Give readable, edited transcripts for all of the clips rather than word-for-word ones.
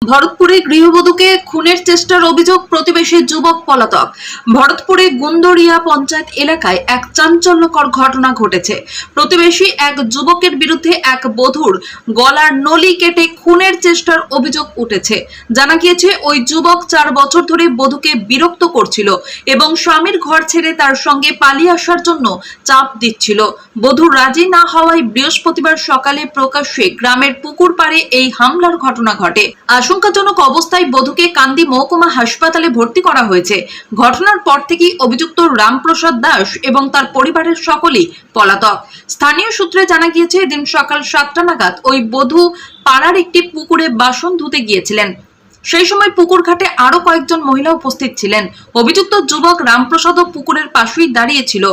ভরতপুরে গৃহবধূকে খুনের চেষ্টার অভিযোগ, প্রতিবেশী যুবক পলাতক। ভরতপুরে গুন্দরিয়া পঞ্চায়েত এলাকায় এক চাঞ্চল্যকর ঘটনা ঘটেছে। প্রতিবেশী এক যুবকের বিরুদ্ধে এক বধূর গলার নলি কেটে খুনের চেষ্টার অভিযোগ উঠেছে। জানা গিয়েছে, ওই যুবক 4 বছর ধরে বধূকে বিরক্ত করছিল এবং স্বামীর ঘর ছেড়ে তার সঙ্গে পালিয়ে আসার জন্য চাপ দিচ্ছিল। বধূ রাজি না হওয়ায় বৃহস্পতিবার সকালে প্রকাশ্যে গ্রামের পুকুর পাড়ে এই হামলার ঘটনা ঘটে। আশঙ্কাজনক অবস্থায় বধূকে কান্দি মহকুমা হাসপাতালে ভর্তি করা হয়েছে। ঘটনার পর থেকেই অভিযুক্ত রামপ্রসাদ দাস এবং তার পরিবারের সকলেই পলাতক। স্থানীয় সূত্রে জানা গিয়েছে, এদিন সকাল 7টা নাগাদ ওই বধূ পাড়ার একটি পুকুরে বাসন ধুতে গিয়েছিলেন। সেই সময় পুকুর ঘাটে আরো কয়েকজন মহিলা উপস্থিত ছিলেন। অভিযুক্ত যুবক রামপ্রসাদও পুকুরের পাশেই দাঁড়িয়েছিল।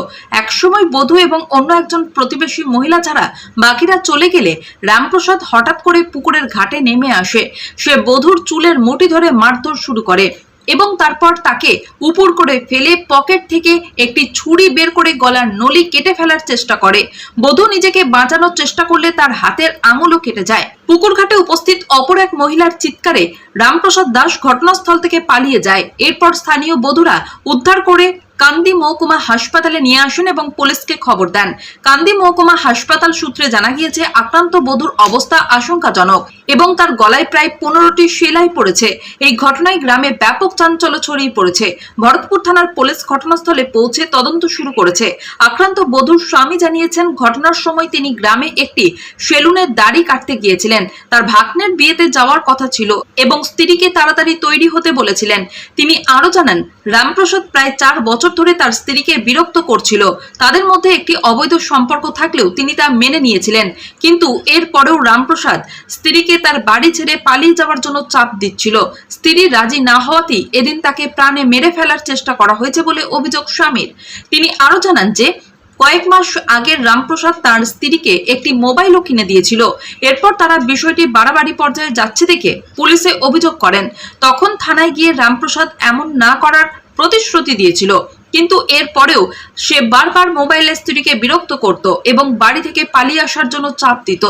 একসময় বধূ এবং অন্য একজন প্রতিবেশী মহিলা ছাড়া বাকিরা চলে গেলে রামপ্রসাদ হঠাৎ করে পুকুরের ঘাটে নেমে আসে। সে বধূর চুলের মুঠি ধরে মারধর শুরু করে এবং তারপর তাকে উপর করে ফেলে পকেট থেকে একটি ছুরি বের করে গলার নলি কেটে ফেলার চেষ্টা করে। বধূ নিজেকে বাঁচানোর চেষ্টা করলে তার হাতের আঙুলও কেটে যায়। পুকুর ঘাটে উপস্থিত অপর এক মহিলার চিৎকারে রামপ্রসাদ দাস ঘটনাস্থল থেকে পালিয়ে যায়। এরপর স্থানীয় বধূরা উদ্ধার করে কান্দি মহকুমা হাসপাতালে নিয়ে আসেন এবং পুলিশকে খবর দেন। কান্দি মহকুমা হাসপাতাল সূত্রে জানা গিয়েছে, আক্রান্ত বধূর অবস্থা আশঙ্কাজনক এবং তার গলায় প্রায় 15টি সেলাই পড়েছে। এই ঘটনায় গ্রামে ব্যাপক চাঞ্চল্য ছড়িয়ে পড়েছে। ভরতপুর থানার পুলিশ ঘটনাস্থলে পৌঁছে তদন্ত শুরু করেছে। আক্রান্ত বধূর স্বামী জানিয়েছেন, ঘটনার সময় তিনি গ্রামে একটি সেলুনের দাড়ি কাটতে গিয়েছিলেন। তার ভাগ্নের বিয়েতে যাওয়ার কথা ছিল এবং স্ত্রীকে তাড়াতাড়ি তৈরি হতে বলেছিলেন। তিনি আরো জানান, রামপ্রসাদ প্রায় 4 বছর ধরে তার স্ত্রীকে বিরক্ত করছিল। তাদের মধ্যে একটি অবৈধ সম্পর্ক থাকলেও তিনি তা মেনে নিয়েছিলেন, কিন্তু এরপরেও রামপ্রসাদ স্ত্রীকে তার বাড়ি ছেড়ে পালিয়ে যাওয়ার জন্য চাপ দিচ্ছিল। স্ত্রী রাজি না হওয়াতেই এদিন তাকে প্রাণে মেরে ফেলার চেষ্টা করা হয়েছে বলে অভিযোগ স্বামীর। তিনি আরো জানান যে, কয়েক মাস আগে রামপ্রসাদ তার স্ত্রীকে একটি মোবাইলও কিনে দিয়েছিল। এরপর তারা বিষয়টি বাড়াবাড়ি পর্যায়ে যাচ্ছে দেখে পুলিশে অভিযোগ করেন। তখন থানায় গিয়ে রামপ্রসাদ এমন না করার প্রতিশ্রুতি দিয়েছিল, কিন্তু এরপরেও সে বারবার মোবাইলে স্ত্রীকে বিরক্ত করত এবং বাড়ি থেকে পালিয়ে আসার জন্য চাপ দিত।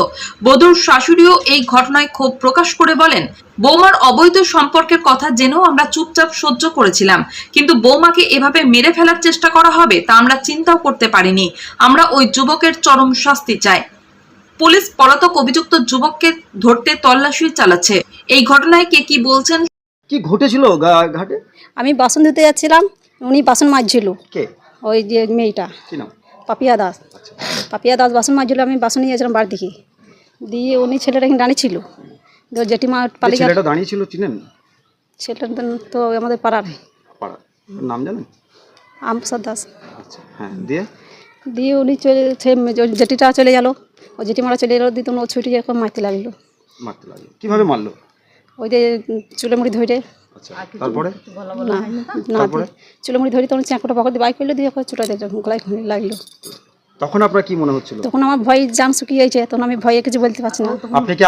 বধূর শাশুড়িও এই ঘটনায় ক্ষোভ প্রকাশ করে বলেন, বৌমার অবৈধ সম্পর্কের কথা জেনেও আমরা চুপচাপ সহ্য করেছিলাম, কিন্তু বৌমাকে এভাবে মেরে ফেলার চেষ্টা করা হবে তা আমরা চিন্তাও করতে পারিনি। আমরা ওই যুবকের চরম শাস্তি চাই। পুলিশ পলাতক অভিযুক্ত যুবককে ধরতে তল্লাশি চালাচ্ছে। এই ঘটনায় কে কি বলছেন? কি ঘটেছিল ঘাটে? আমি বাসন ধুতে যাচ্ছিলাম, উনি বাসন মাজছিল। কে? ওই যে মেয়েটা, কি নাম? পাপিয়া দাস। পাপিয়া দাস বাসন মাজছিল, আমি বাসন নিয়ে যাচ্ছিলাম বাড়ি থেকে। দিয়ে উনি ছেলেটা এখানে দাঁড়িয়েছিল, জেঠিমা পালিয়ে গেল। ছেলেটা দাঁড়িয়েছিল চিনেন? ছেলেটা তো আমাদের পাড়ার। পাড়া নাম জানেন? রামপ্রসাদ দাস। আচ্ছা, হ্যাঁ। দিয়ে উনি জেঠিটা চলে গেল, ও জেঠিমারা চলে গেল। দিয়ে ও ছুটি এখন মারতে লাগলো। কিভাবে মারলো? ওই যে চুলে মুড়ি ধরে। আচ্ছা, তারপরে? না চুলে মুড়ি ধরে তখন চ্যাঁকটা পকেট দিয়ে বাইক করলো, দিয়ে চুটা গলায় লাগলো। তখন আপনার কি মনে হচ্ছিল? তখন আমার ভয় জান শুকিয়েছে, তখন আমি ভয়ে কিছু বলতে পারছি না। আপনি কি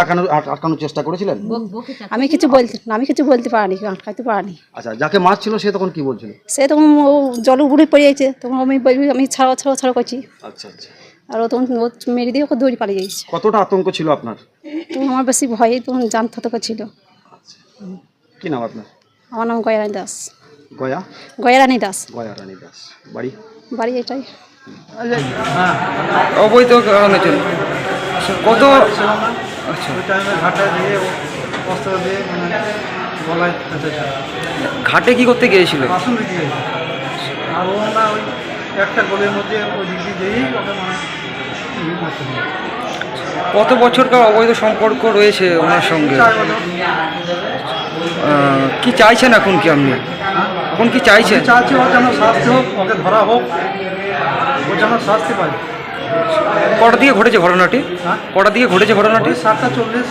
আটকানোর চেষ্টা করেছিলেন? আমি কিছু বলতে পারিনি, আটকাতে পারিনি। আচ্ছা, যাকে মারছিল সে তখন কি বলছিল? সে তখন ও জল উপরে পড়ে যাচ্ছে, তখন আমি ছাড়া করছি। আচ্ছা আচ্ছা। আর ও তখন ও মেরে দিয়ে ওকে দৌড়ি পালিয়ে যাচ্ছে। কতটা আতঙ্ক ছিল আপনার? তখন আমার বেশি ভয়ে তখন জান থতকা ছিল। কি নাম আপনার? আমার নাম গয়ারানী দাস। গয়ারানী দাস। বাড়ি এটাই। অবৈধ কারণের জন্য কত? আচ্ছা, ঘাটে কি করতে গিয়েছিল? কত বছরকার অবৈধ সম্পর্ক রয়েছে ওনার সঙ্গে? কি চাইছেন এখন? কি আপনি এখন কি চাইছেন? চাচ্ছি ওর যেন শাস্তি হোক, ওকে ধরা হোক, ও যেন শাস্তি পায়। কটা দিকে ঘটেছে ঘটনাটি? কটা দিকে ঘটেছে ঘটনাটি? 7:40।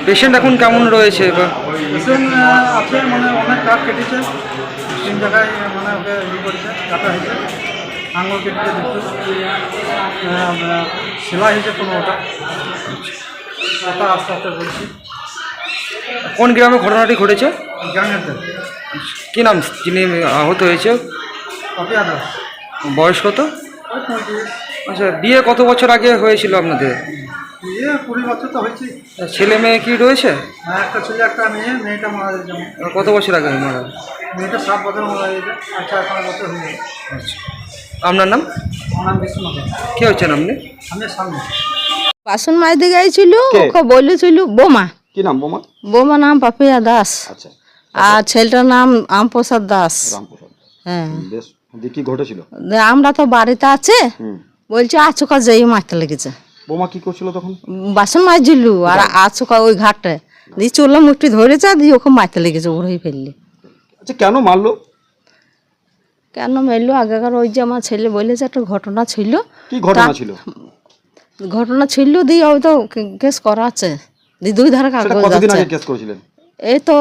পেশেন্ট এখন কেমন রয়েছে? পেশেন্ট আছে, মানে অনেক কাঠ কেটেছে, 3 জায়গায় মানে ওকে করেছে, কাটা হয়েছে, আঙুল কেটেছে, সেলাই হয়েছে 15টা। আস্তে আস্তে বলছি। কোন গ্রামে ঘটনাটি ঘটেছে? গ্রামের। কি নাম যিনি আহত হয়েছে? পাপিয়া দাস। বয়স কত? 35। আচ্ছা, বিয়ে কত বছর আগে হয়েছিল আপনাদের? বিয়ে 20 বছর তো হয়েছে। ছেলে মেয়ে কি রয়েছে? একটা ছেলে একটা মেয়ে, মেয়েটা মারা গেছে যেমন। কত বছর আগে মারা? মেয়েটা 7 বছর মারা গেছে, আচ্ছা 5 বছর হয়ে গেছে। আচ্ছা, আপনার নাম? আমার নাম বিষ্ণু। কে হচ্ছেন আপনি? আমি সামনে। বাসন মাজতে গেছিল, কে? ওকে বলেছিল বোমা। কি নাম বোমা? বোমা নাম পাপিয়া দাস, আচ্ছা, আর ছেলেটার নাম আমপ্রসাদ দাস। রামপ্রসাদ। হ্যাঁ, বেশ, দিয়ে কি ঘটেছিল? আমরা তো বাড়িতে আছে, হুম। বলছে আচুকা যেই মারতে লেগেছে। বোমা কি করছিল তখন? বাসন মাজছিল আর আচুকা ওই ঘাটে দিয়ে চুলা মুঠি ধরেছে, দিয়ে ওকে মারতে লেগেছে, উড়েই ফেললি। আচ্ছা, কেন মারলো? কেন মারলো? আগেকার ওই যে আমার ছেলে বলেছে একটা ঘটনা ছিল। কি ঘটনা ছিল? ঘটনা ছিল দিয়ে ওই তো কেস করা আছে, দিয়ে 2 ধারা সেটা কাগজ কতদিন আছে। আগে কেস করেছিলেন? এই তো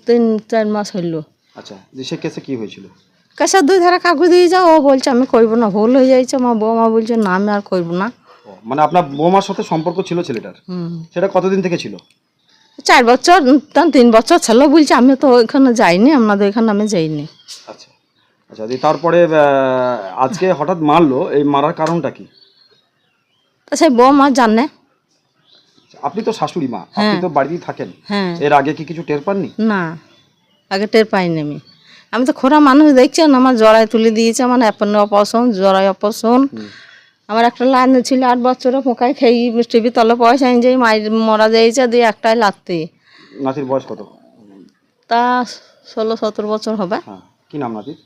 3-4 মাস হইলো। আচ্ছা, যে সে কেসে কি হয়েছিল? কেসের 2 ধারা কাগজ দিয়ে যাও, ও বলছে আমি করবো না, ভুল হয়ে যাইছে। আমার বৌমা বলছে না আমি আর করবো না। ও, মানে আপনার বোমার সাথে সম্পর্ক ছিল ছেলেটার? সেটা কতদিন থেকে ছিল? 4 বছর 3 বছর ছিল বলছে। আমি তো ওইখানে যাইনি, আমাদের ওইখানে আমি যাইনি। আচ্ছা আচ্ছা, দিয়ে তারপরে আজকে হঠাৎ মারলো, এই মারার কারণটা কি? তা সেই বৌমা জানে। আপনি তো শাশুড়ি মা, আপনি তো বাড়িতেই থাকেন। হ্যাঁ, এর আগে কি কিছু টের পাননি? না আগে টের পাইনি আমি। আমি তো খোরা মানুষ দেখছেন, আমার জড়াই তুলে দিয়েছে, আমার অ্যাপন অপারেশন, জড়াই অপারেশন। আমার একটা লাইন ছিল 8 বছরে, পোকায় খেয়ে টিভি তলে পয়সা যে মায়ের মরা যাইছে, দিয়ে একটাই লাগতে। নাতির বয়স কত? তা 16-17 বছর হবে। হ্যাঁ, কি নাম নাতির?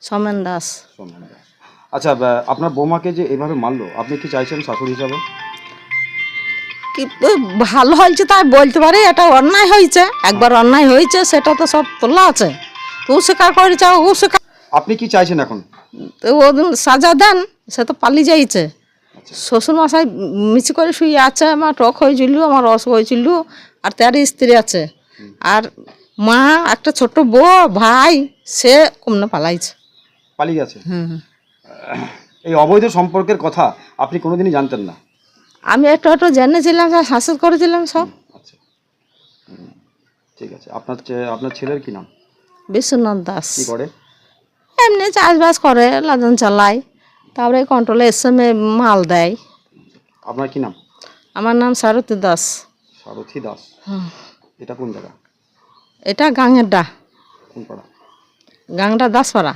সমেন দাস। সোমনাথ দাস। আচ্ছা, আপনার বৌমাকে যে এইভাবে মারলো, আপনি কি চাইছেন শাশুড়ি হিসাবে? কি ভালো হয়েছে তাই বলতে পারে, এটা অন্যায় হয়েছে। একবার অন্যায় হয়েছে, সেটা তো সব তোলা আছে। তো স্বীকার করেছে, ও স্বীকার। আপনি কি চাইছেন এখন? তো ও সাজা দেন, সে তো পালিয়ে যাইছে। শ্বশুর মশাই মিছি করে শুয়ে আছে, আমার টক হয়েছিল, আমার রস হয়েছিল, আর তার স্ত্রী আছে, আর মা, একটা ছোট বউ, ভাই, সে কমনে পালাইছে। পালিয়ে গেছে? এই অবৈধ সম্পর্কের কথা আপনি কোনোদিনই জানতেন না? আমি একটু একটু জেনেছিলাম, শাসন করেছিলাম সব। আচ্ছা, ঠিক আছে। আপনার ছেলের কি নাম? বিশ্বনাথ দাস। কি করে? এমনি চাষবাস করে, লাদন চালায়, তারপরে কন্ট্রোলে এসে মাল দেয়। আপনার কি নাম? আমার নাম সারথী দাস। সারথী দাস। এটা কোন জায়গা? এটা গাঙের ডা, কোন পাড়া? গাংটা দাসপাড়া।